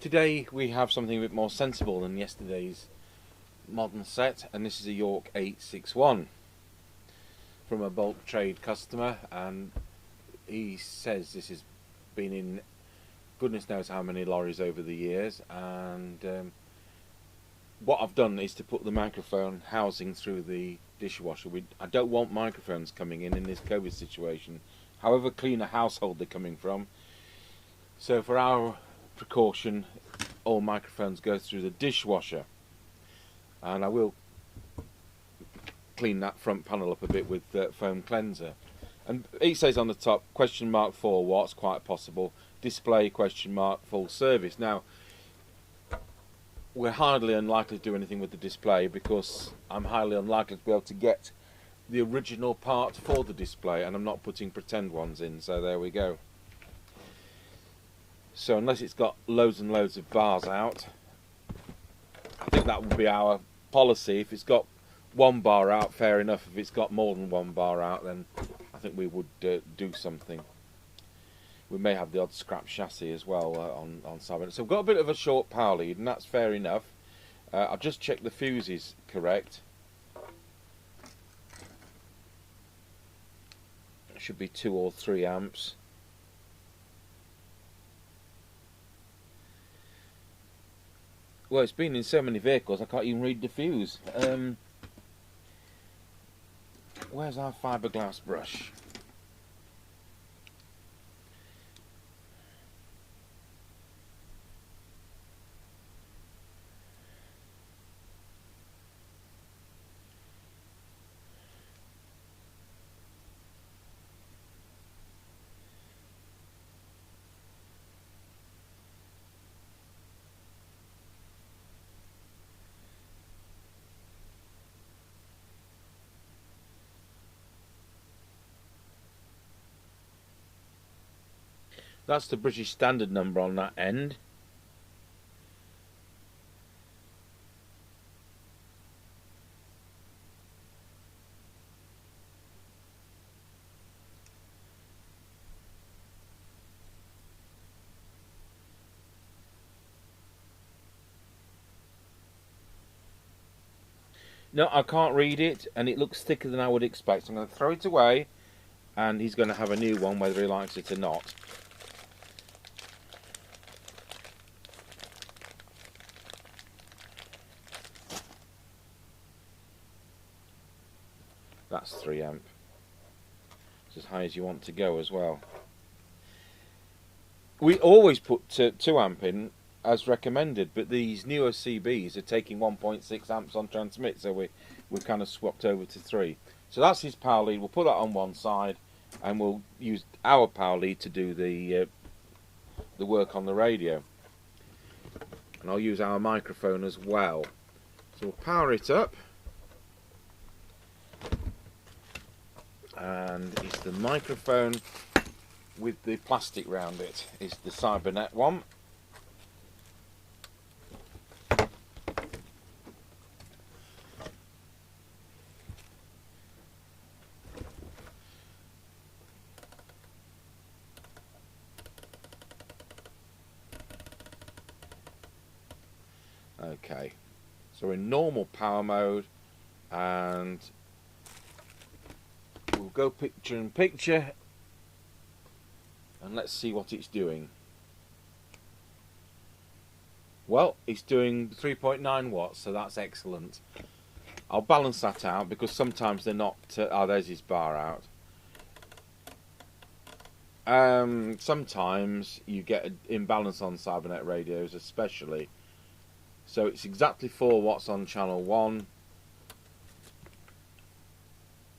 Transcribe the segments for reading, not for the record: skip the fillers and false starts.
Today we have something a bit more sensible than yesterday's modern set, and this is a York 861 from a bulk trade customer, and he says this has been in goodness knows how many lorries over the years. And what I've done is to put the microphone housing through the dishwasher. I don't want microphones coming in this COVID situation, however clean a household they're coming from. So for our precaution, all microphones go through the dishwasher, and I will clean that front panel up a bit with foam cleanser. And it says on the top, question mark 4 watts, quite possible. Display question mark full service. Now, we're highly unlikely to do anything with the display because I'm highly unlikely to be able to get the original part for the display, and I'm not putting pretend ones in, so there we go. So unless it's got loads and loads of bars out, I think that would be our policy. If it's got one bar out, fair enough. If it's got more than one bar out, then I think we would do something. We may have the odd scrap chassis as well on side. So we've got a bit of a short power lead, and that's fair enough. I'll just check the fuse is correct. It should be 2 or 3 amps. Well, it's been in so many vehicles I can't even read the fuse. Where's our fiberglass brush? That's the British standard number on that end. No, I can't read it, and it looks thicker than I would expect. So I'm going to throw it away, and he's going to have a new one whether he likes it or not. That's 3 amp. It's as high as you want to go as well. We always put 2 amp in as recommended, but these newer CBs are taking 1.6 amps on transmit, so we've kind of swapped over to 3. So that's his power lead. We'll put that on one side, and we'll use our power lead to do the work on the radio. And I'll use our microphone as well. So we'll power it up. And it's the microphone with the plastic round it. It's the Cybernet one. Okay, so we're in normal power mode, and we'll go picture in picture, and let's see what it's doing. Well, it's doing 3.9 watts, so that's excellent. I'll balance that out because sometimes they're not. Oh, there's his bar out. Sometimes you get an imbalance on Cybernet radios, especially. So it's exactly 4 watts on channel 1.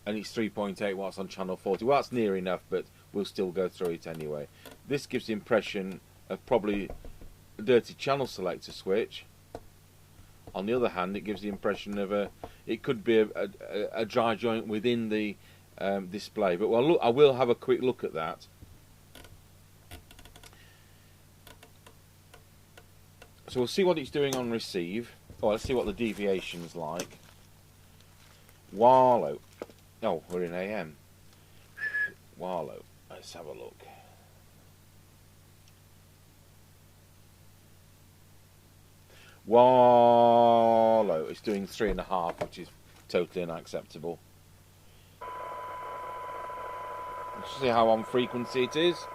And it's 3.8 watts on channel 40. Well, that's near enough, but we'll still go through it anyway. This gives the impression of probably a dirty channel selector switch. On the other hand, it gives the impression of it could be a dry joint within the display. But well, look, I will have a quick look at that. So we'll see what it's doing on receive. Oh, let's see what the deviation's like. Wallow. Oh, we're in AM. Wallow. Let's have a look. Wallow. It's doing 3.5, which is totally unacceptable. Let's see how on frequency it is.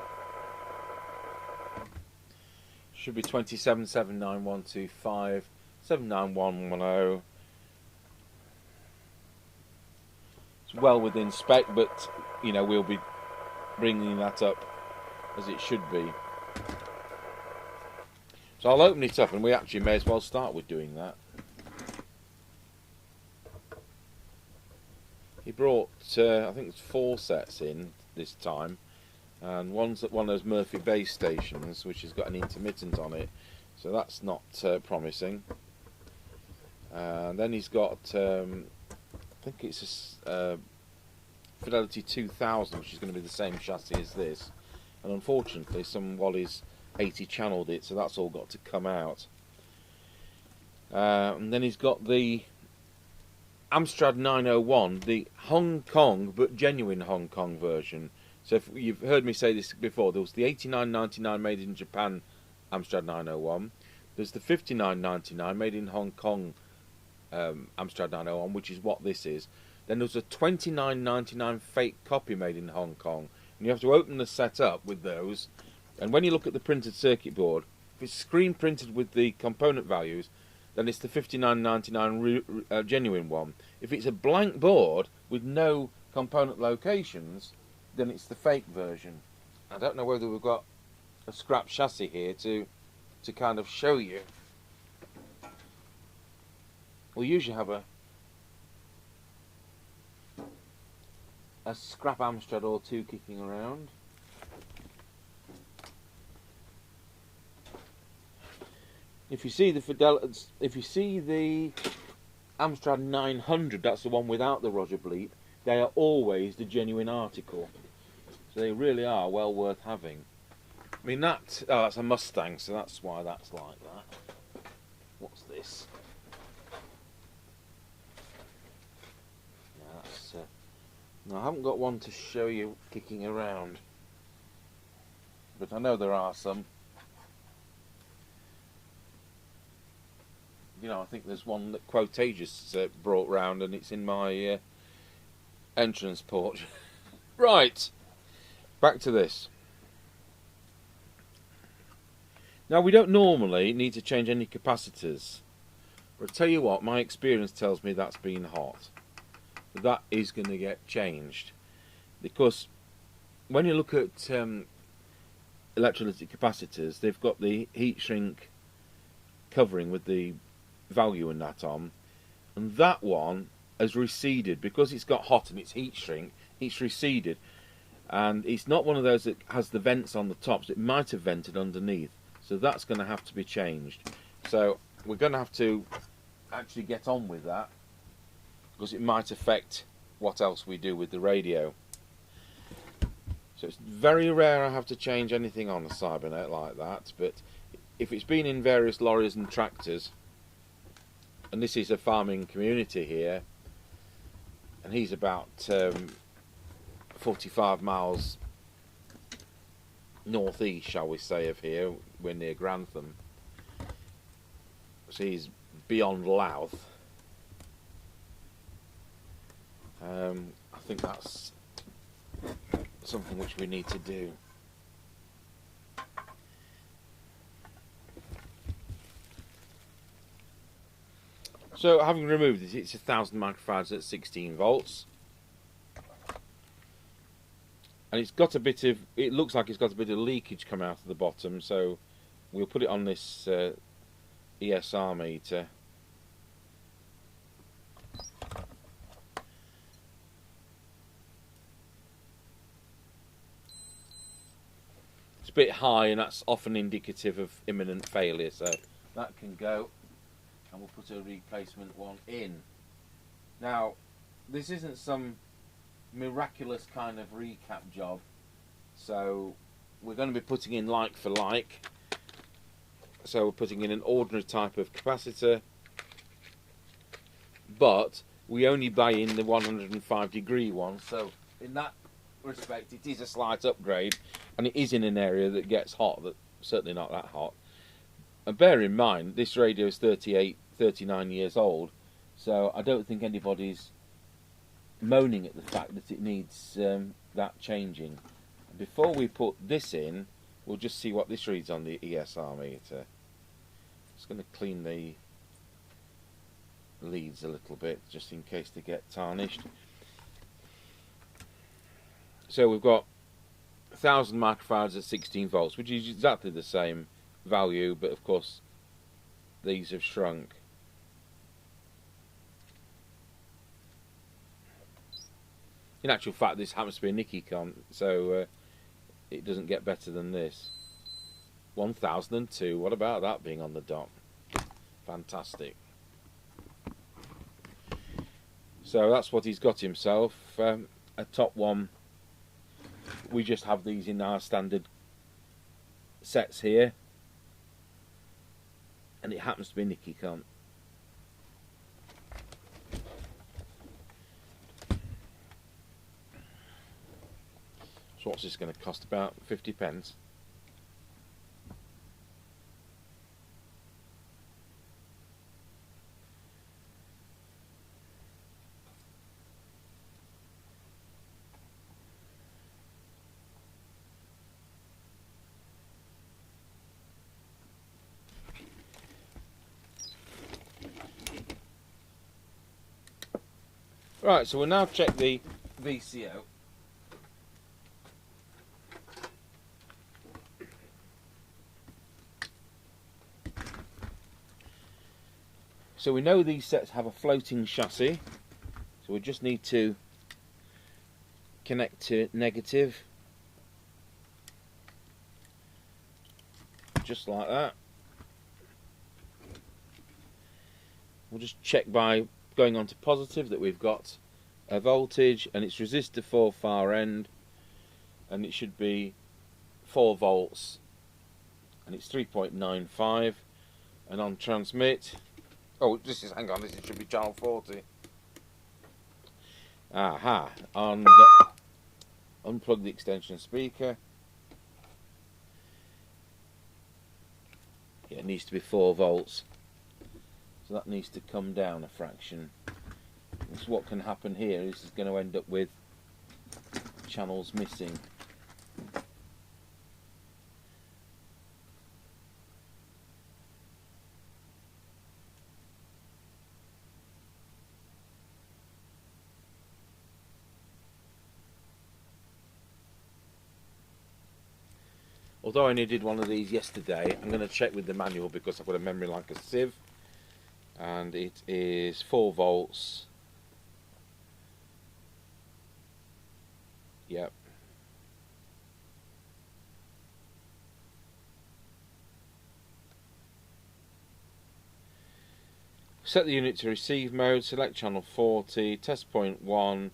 Should be 27.79125, 79110. It's well within spec, but you know, we'll be bringing that up as it should be. So I'll open it up, and we actually may as well start with doing that. He brought, I think it's 4 sets in this time, and one's at one of those Murphy base stations, which has got an intermittent on it, so that's not promising. And then he's got, I think it's a Fidelity 2000, which is going to be the same chassis as this, and unfortunately some Wally's 80 channeled it, so that's all got to come out. And then he's got the Amstrad 901, the Hong Kong but genuine Hong Kong version. So if you've heard me say this before, there was the 89.99 made in Japan Amstrad 901, there's the 59.99 made in Hong Kong Amstrad 901, which is what this is. Then there's a 29.99 fake copy made in Hong Kong, and you have to open the set up with those. And when you look at the printed circuit board, if it's screen printed with the component values, then it's the 59.99 genuine one. If it's a blank board with no component locations, then it's the fake version. I don't know whether we've got a scrap chassis here to kind of show you. We usually have a scrap Amstrad or two kicking around. If you see the Amstrad 900, that's the one without the Roger bleep, they are always the genuine article. So they really are well worth having. I mean, that's a Mustang, so that's why that's like that. What's this? Yeah, that's, no, I haven't got one to show you kicking around, but I know there are some. You know, I think there's one that Quotageous brought round, and it's in my entrance porch. Right, back to this. Now, we don't normally need to change any capacitors, but I tell you what, my experience tells me that's been hot. That is going to get changed, because when you look at electrolytic capacitors, they've got the heat shrink covering with the value and that on, and that one has receded because it's got hot and it's heat shrink. It's receded, and it's not one of those that has the vents on the tops. It might have vented underneath, so that's going to have to be changed. So we're going to have to actually get on with that, because it might affect what else we do with the radio. So it's very rare I have to change anything on a Cybernet like that, but if it's been in various lorries and tractors, and this is a farming community here, and he's about 45 miles northeast, shall we say, of here. We're near Grantham, so he's beyond Louth. I think that's something which we need to do. So, having removed it, it's 1000 microfarads at 16 volts, and it's got a bit of, it looks like it's got a bit of leakage coming out of the bottom, so we'll put it on this ESR meter. It's a bit high, and that's often indicative of imminent failure, so that can go. And we'll put a replacement one in. Now, this isn't some miraculous kind of recap job, so we're going to be putting in like for like. So we're putting in an ordinary type of capacitor, but we only buy in the 105 degree one, so in that respect it is a slight upgrade, and it is in an area that gets hot, that's certainly not that hot. And bear in mind, this radio is 39 years old, so I don't think anybody's moaning at the fact that it needs that changing. Before we put this in, we'll just see what this reads on the ESR meter. Just going to clean the leads a little bit, just in case they get tarnished. So we've got 1000 microfarads at 16 volts, which is exactly the same value, but of course these have shrunk. In actual fact, this happens to be a Nicky con, so it doesn't get better than this. 1002, what about that being on the dot? Fantastic. So that's what he's got himself. A top one. We just have these in our standard sets here, and it happens to be Nicky con. So what's this going to cost? About 50 pence. Right, so we'll now check the VCO. So we know these sets have a floating chassis, so we just need to connect to negative, just like that. We'll just check by going on to positive that we've got a voltage, and it's resistor 4 far end, and it should be 4 volts, and it's 3.95, and on transmit, oh, this is, hang on, this should be channel 40. Aha, on unplug the extension speaker. Yeah, it needs to be 4 volts. So that needs to come down a fraction. So what can happen here is it's going to end up with channels missing. Although I only did one of these yesterday, I'm going to check with the manual because I've got a memory like a sieve. And it is 4 volts. Yep. Set the unit to receive mode, select channel 40, test point 1,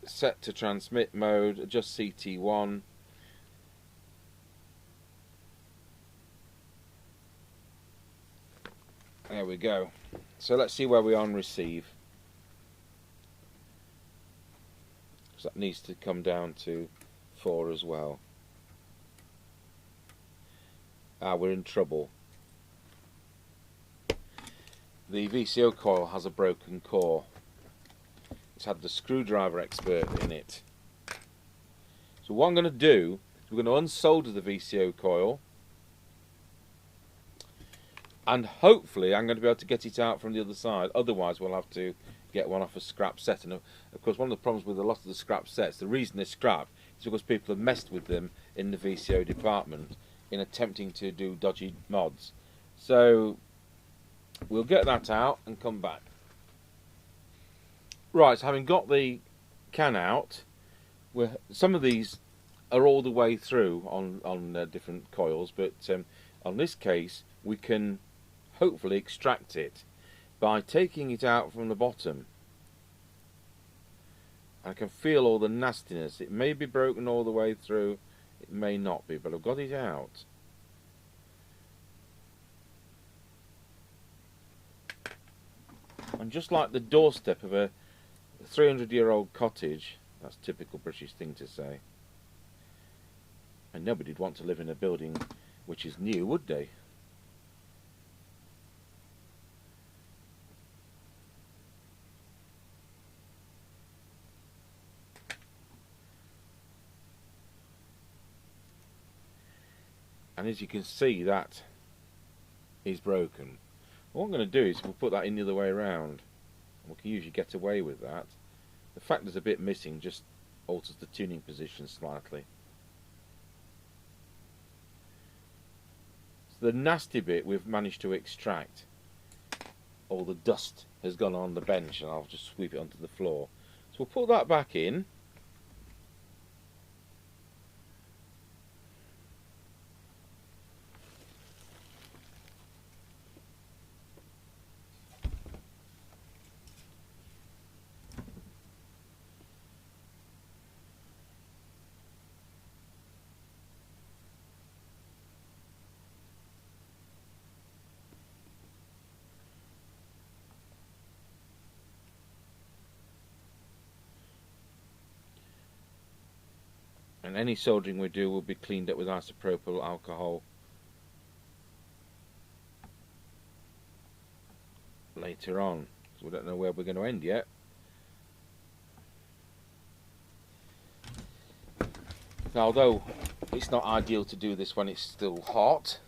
set to transmit mode, adjust CT1. There we go. So let's see where we are on receive. So that needs to come down to 4 as well. We're in trouble. The VCO coil has a broken core. It's had the screwdriver expert in it. So what I'm going to do is we're going to unsolder the VCO coil, and hopefully I'm going to be able to get it out from the other side. Otherwise we'll have to get one off a scrap set. And of course one of the problems with a lot of the scrap sets, the reason they're scrap is because people have messed with them in the VCO department in attempting to do dodgy mods. So we'll get that out and come back. Right, so having got the can out, some of these are all the way through on different coils, but on this case we can hopefully extract it by taking it out from the bottom. I can feel all the nastiness. It may be broken all the way through, it may not be, but I've got it out. And just like the doorstep of a 300-year-old cottage, that's a typical British thing to say, And nobody'd want to live in a building which is new, would they? And as you can see, that is broken. What I'm going to do is we'll put that in the other way around. We can usually get away with that. The fact there's a bit missing just alters the tuning position slightly. So the nasty bit we've managed to extract. All the dust has gone on the bench, and I'll just sweep it onto the floor. So we'll put that back in. And any soldering we do will be cleaned up with isopropyl alcohol later on. So we don't know where we're going to end yet. Now, although it's not ideal to do this when it's still hot,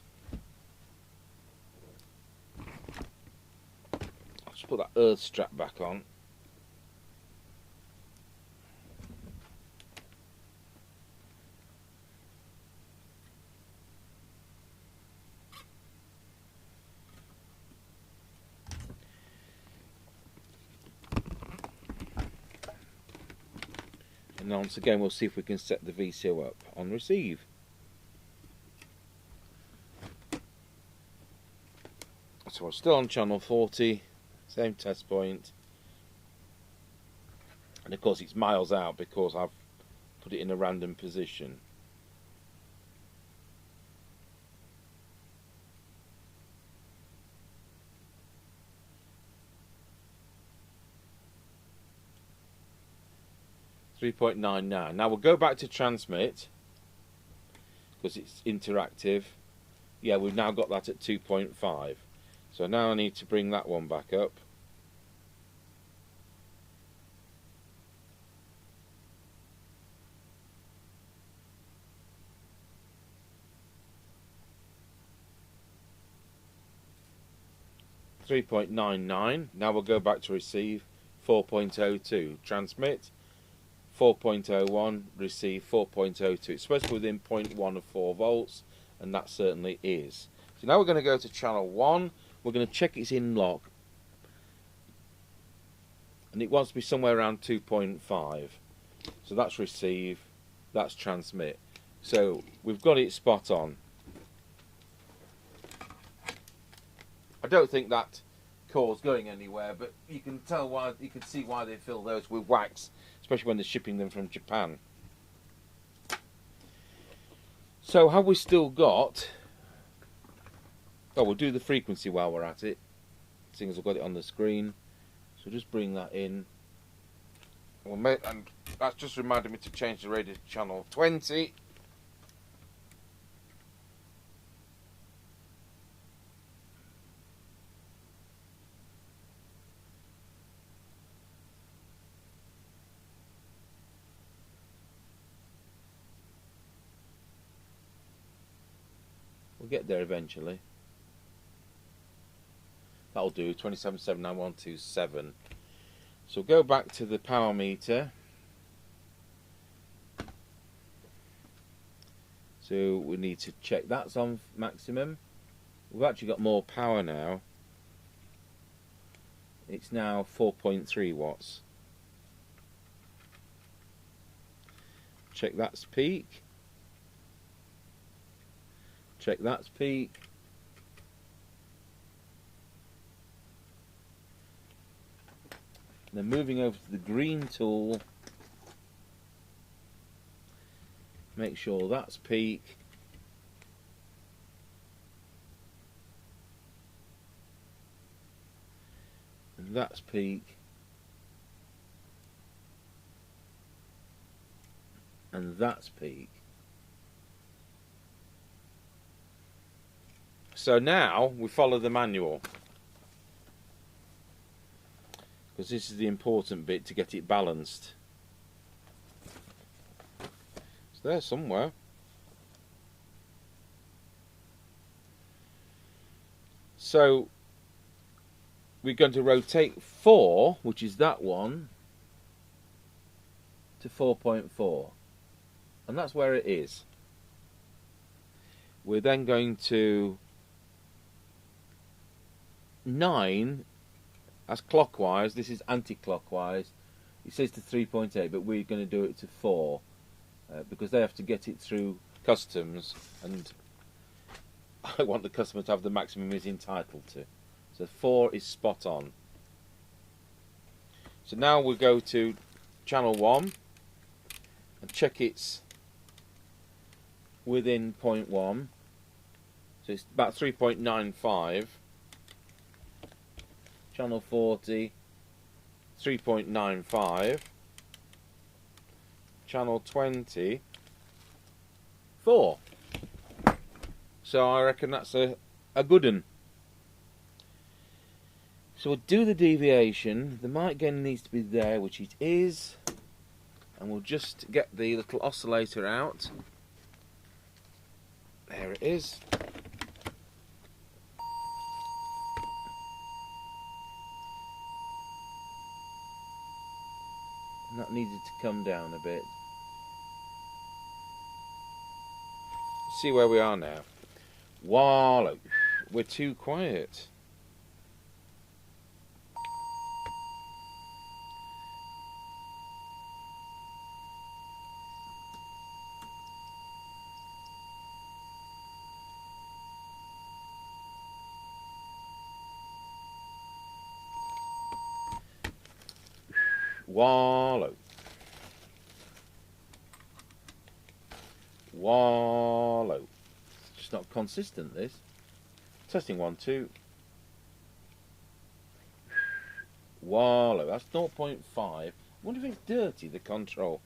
I'll just put that earth strap back on. And once again we'll see if we can set the VCO up on receive. So we're still on channel 40, same test point, and of course it's miles out because I've put it in a random position. .99. Now we'll go back to transmit because it's interactive. Yeah, we've now got that at 2.5. So now I need to bring that one back up. .99. Now we'll go back to receive 4.02. Transmit 4.01, receive 4.02. It's supposed to be within 0.1 of 4 volts, and that certainly is. So now we're going to go to channel 1. We're going to check it's in lock, and it wants to be somewhere around 2.5. So that's receive, that's transmit. So we've got it spot on. I don't think that core's going anywhere, but you can tell why. You can see why they fill those with wax, especially when they're shipping them from Japan. So have we still got... Oh, we'll do the frequency while we're at it, seeing as I've got it on the screen. So just bring that in. And that's just reminded me to change the radio to channel 20. We'll get there eventually. That'll do, 2779.127. So go back to the power meter. So we need to check that's on maximum. We've actually got more power now. It's now 4.3 watts. Check that's peak. Check that's peak. Then moving over to the green tool, make sure that's peak. And that's peak. And that's peak. So now we follow the manual, because this is the important bit to get it balanced. It's there somewhere. So we're going to rotate 4, which is that one, to 4.4, and that's where it is. We're then going to 9 as clockwise. This is anti-clockwise. It says to 3.8, but we're going to do it to 4 because they have to get it through customs, and I want the customer to have the maximum he's entitled to. So 4 is spot on. So now we'll go to channel 1 and check it's within 0.1. So it's about 3.95. Channel 40, 3.95. Channel 20, 4. So I reckon that's a good one. So we'll do the deviation. The mic gain needs to be there, which it is. And we'll just get the little oscillator out. There it is. And that needed to come down a bit. See where we are now. Wallow. We're too quiet. Wallow. Wallow. It's just not consistent, this. Testing 1, 2. Wallow. That's 0.5. I wonder if it's dirty, the control.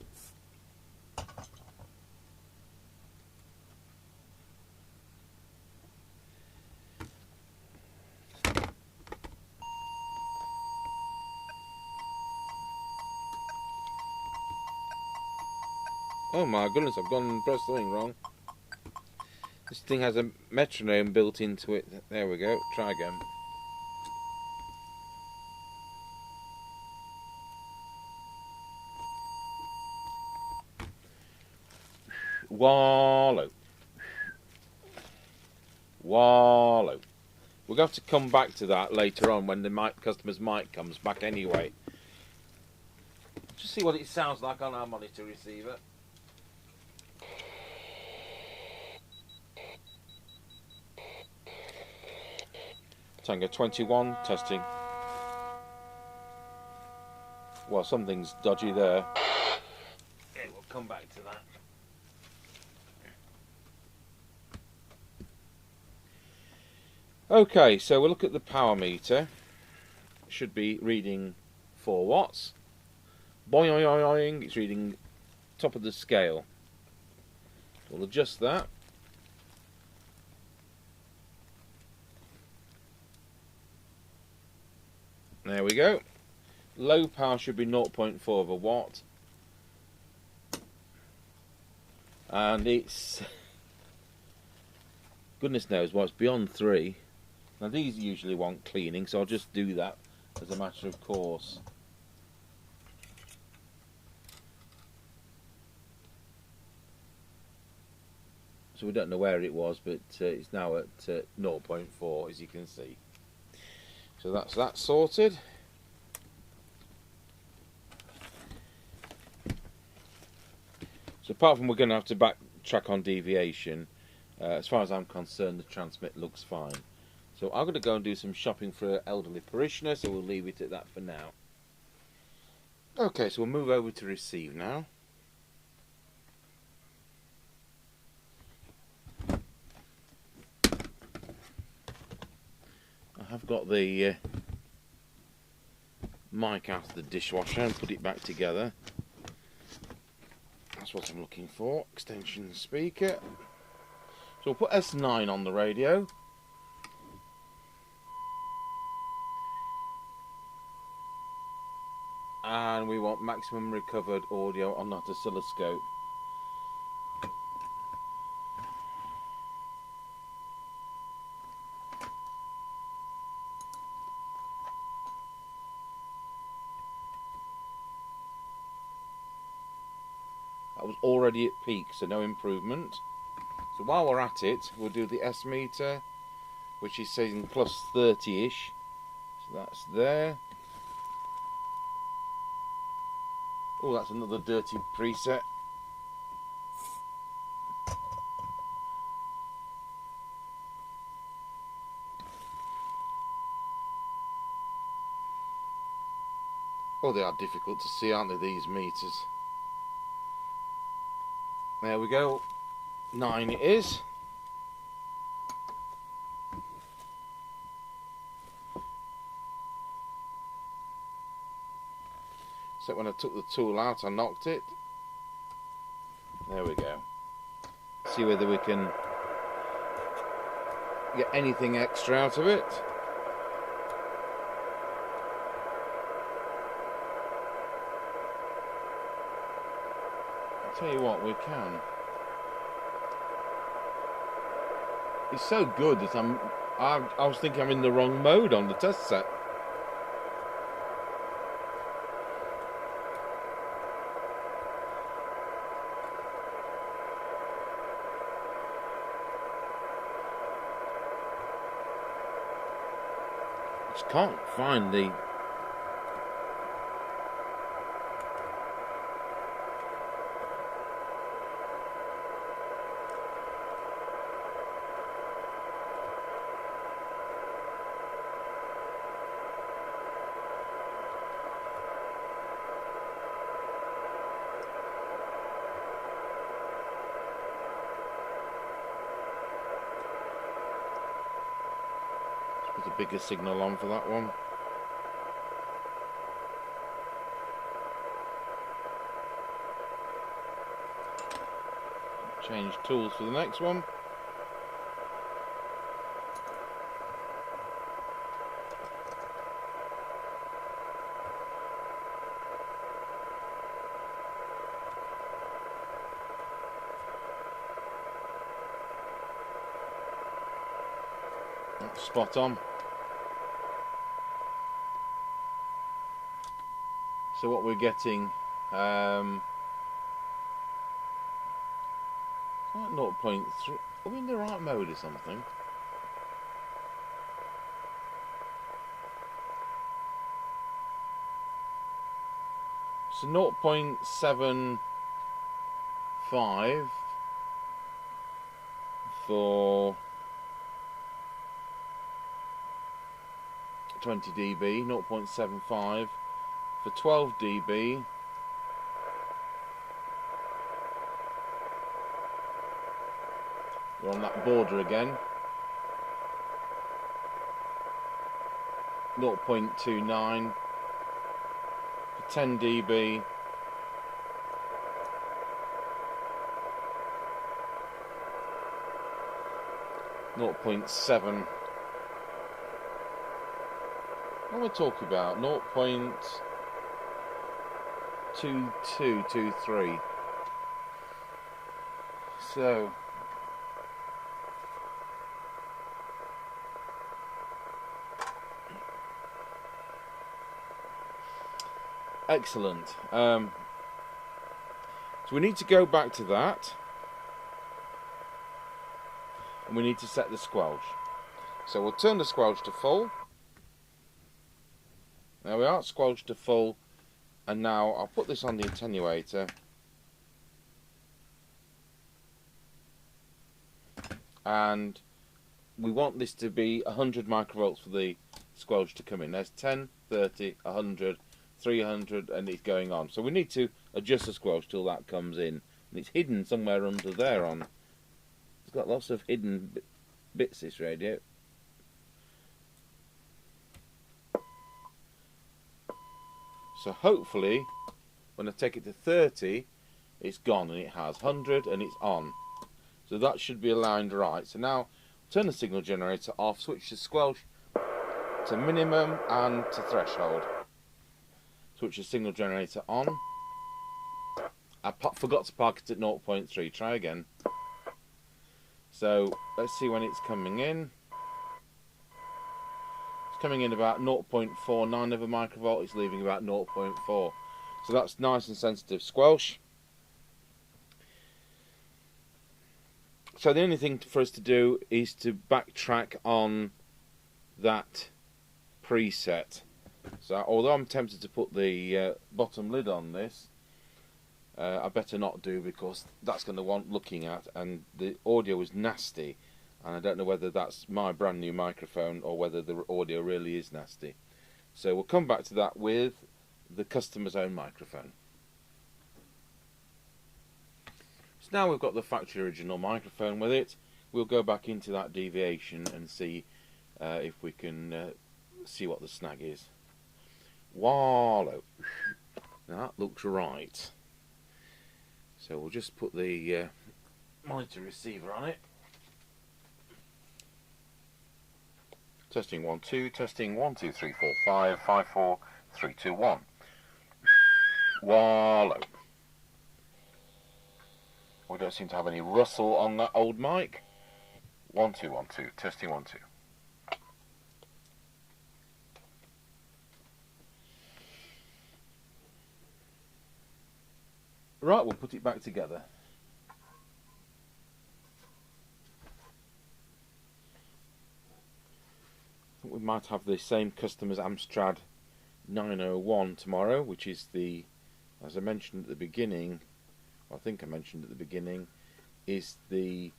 Oh my goodness, I've gone and pressed something wrong. This thing has a metronome built into it. There we go. Try again. Wallow. Wallow. We're going to have to come back to that later on when the customer's mic comes back anyway. Just see what it sounds like on our monitor receiver. Tango 21, testing. Well, something's dodgy there. Yeah, we'll come back to that. Okay, so we'll look at the power meter. It should be reading 4 watts. Boing, it's reading top of the scale. We'll adjust that. There we go. Low power should be 0.4 of a watt. And it's, goodness knows what, it's beyond 3. Now these usually want cleaning, so I'll just do that as a matter of course. So we don't know where it was, but it's now at 0.4, as you can see. So that's that sorted. So apart from we're going to have to backtrack on deviation, as far as I'm concerned, the transmit looks fine. So I'm going to go and do some shopping for an elderly parishioner, so we'll leave it at that for now. Okay, so we'll move over to receive now. I've got the mic out of the dishwasher and put it back together. That's what I'm looking for. Extension speaker. So we'll put S9 on the radio. and we want maximum recovered audio on that oscilloscope. That was already at peak, so no improvement. So while we're at it, we'll do the S meter, which is saying plus 30-ish. So that's there. Oh, that's another dirty preset. Oh, they are difficult to see, aren't they, these meters? There we go. 9 it is. So when I took the tool out, I knocked it. There we go. See whether we can get anything extra out of it. I'll tell you what, we can. It's so good that I was thinking I'm in the wrong mode on the test set. Just can't find the a bigger signal on for that one. Change tools for the next one. That's spot on. So what we're getting, like 0.3. Are we in the right mode or something? So 0.75 for 20 dB, 0.75 for 12 dB, we're on that border again, 0.29 for 10 dB, What are we talking about? 0.2223. So excellent. So we need to go back to that, and we need to set the squelch. So we'll turn the squelch to full. There we are, squelch to full, and now I'll put this on the attenuator, and we want this to be 100 microvolts for the squelch to come in. There's 10, 30, 100, 300, and it's going on. So we need to adjust the squelch till that comes in, and it's hidden somewhere under there. It's got lots of hidden bits, this radio. So hopefully when I take it to 30 it's gone, and it has 100 and it's on. So that should be aligned right. So now turn the signal generator off, switch the squelch to minimum and to threshold. switch the signal generator on. I forgot to park it at 0.3. Try again. So let's see when it's coming in. It's coming in about 0.49 of a microvolt. It's leaving about 0.4. So that's nice and sensitive squelch. So the only thing for us to do is to backtrack on that preset. So although I'm tempted to put the bottom lid on this, I better not do, because that's going to want looking at, and the audio is nasty, and I don't know whether that's my brand new microphone or whether the audio really is nasty. So we'll come back to that with the customer's own microphone. So now we've got the factory original microphone with it, we'll go back into that deviation and see if we can see what the snag is. Wallow. That looks right. So we'll just put the monitor receiver on it. Testing 1 2, testing 1 2 3 4 5 5 4 3 2 1. Wallow. We don't seem to have any rustle on that old mic. 1 2 1 2, testing 1 2. Right, we'll put it back together. I think we might have the same customer's Amstrad 901 tomorrow, which is the, as I mentioned at the beginning, I think I mentioned at the beginning, is the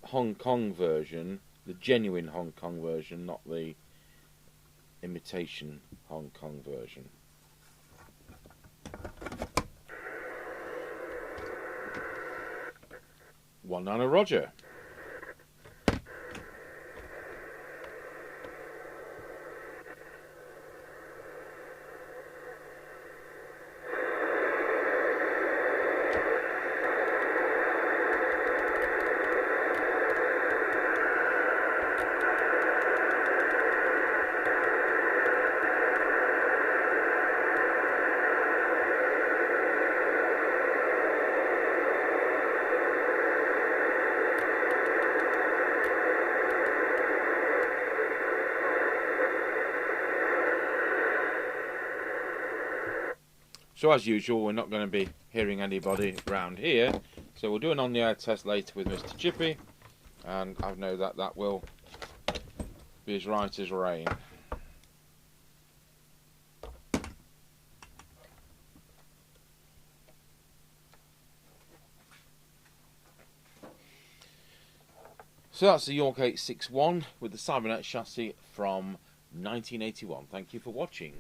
Hong Kong version, the genuine Hong Kong version, not the imitation Hong Kong version. One Nano Roger. So as usual, we're not going to be hearing anybody around here, so we'll do an on-the-air test later with Mr. Chippy, and I know that that will be as right as rain. So that's the York 861 with the Cybernet chassis from 1981. Thank you for watching.